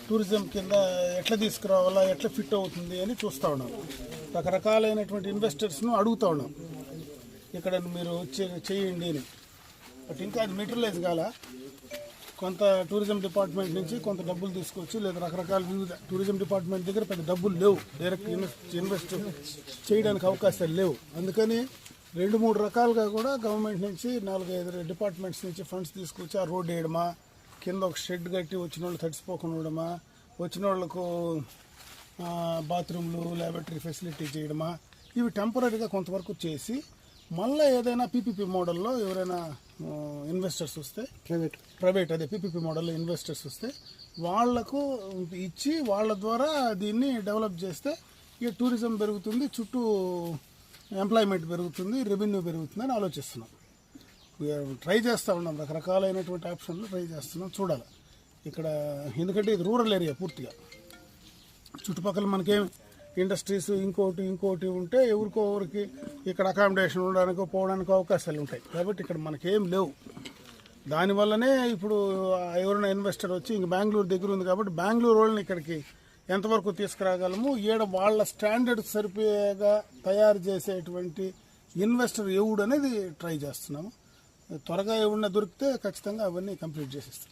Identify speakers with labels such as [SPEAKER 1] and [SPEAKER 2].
[SPEAKER 1] Tourism కింద ఎట్లా తీసుకురావాలా, ఎట్లా ఫిట్ అవుతుంది అని చూస్తూ ఉన్నాం. రకరకాలైనటువంటి ఇన్వెస్టర్స్ను అడుగుతూ ఉన్నాం, ఇక్కడ మీరు చేయండి అని. బట్ ఇంకా అది మెటీరియలైజ్ కాల. కొంత టూరిజం డిపార్ట్మెంట్ నుంచి కొంత డబ్బులు తీసుకొచ్చి, లేదా రకరకాల వివిధ టూరిజం డిపార్ట్మెంట్ దగ్గర పెద్ద డబ్బులు లేవు, డైరెక్ట్ ఇన్వెస్ట్ చేయడానికి అవకాశాలు లేవు. అందుకని 2-3 రకాలుగా కూడా గవర్నమెంట్ నుంచి 4-5 డిపార్ట్మెంట్స్ నుంచి ఫండ్స్ తీసుకొచ్చి ఆ రోడ్ వేయడమా, కింద ఒక షెడ్ కట్టి వచ్చిన వాళ్ళు తడిసిపోకుండా ఉండడమా, వచ్చిన వాళ్ళకు బాత్రూమ్లు, ల్యాబొరేటరీ ఫెసిలిటీ చేయడమా, ఇవి టెంపరీగా కొంతవరకు చేసి మళ్ళీ ఏదైనా పీపీపీ మోడల్లో ఎవరైనా ఇన్వెస్టర్స్ వస్తే, ప్రైవేట్ అదే పీపీపీ మోడల్లో ఇన్వెస్టర్స్ వస్తే వాళ్లకు ఇచ్చి వాళ్ళ ద్వారా దీన్ని డెవలప్ చేస్తే ఇక టూరిజం పెరుగుతుంది, చుట్టూ ఎంప్లాయ్మెంట్ పెరుగుతుంది, రెవెన్యూ పెరుగుతుంది అని ఆలోచిస్తున్నాం. ట్రై చేస్తూ ఉన్నాం, రకరకాలైనటువంటి ఆప్షన్లు ట్రై చేస్తున్నాం, చూడాలి ఇక్కడ. ఎందుకంటే ఇది రూరల్ ఏరియా పూర్తిగా, చుట్టుపక్కల మనకేం ఇండస్ట్రీస్ ఇంకోటి ఉంటే ఎవరికి ఇక్కడ అకామిడేషన్ ఉండడానికి పోవడానికి అవకాశాలు ఉంటాయి. కాబట్టి ఇక్కడ మనకేం లేవు. దానివల్లనే ఇప్పుడు ఎవరైనా ఇన్వెస్టర్ వచ్చి ఇంక బెంగళూరు దగ్గర ఉంది కాబట్టి బెంగళూరు వాళ్ళని ఇక్కడికి ఎంతవరకు తీసుకురాగలము, ఈడ వాళ్ళ స్టాండర్డ్ సరిపోయేగా తయారు చేసేటువంటి ఇన్వెస్టర్ ఎవడు అనేది ట్రై చేస్తున్నాము. త్వరగా ఎవరైనా దొరికితే ఖచ్చితంగా అవన్నీ కంప్లీట్ చేసేస్తాం.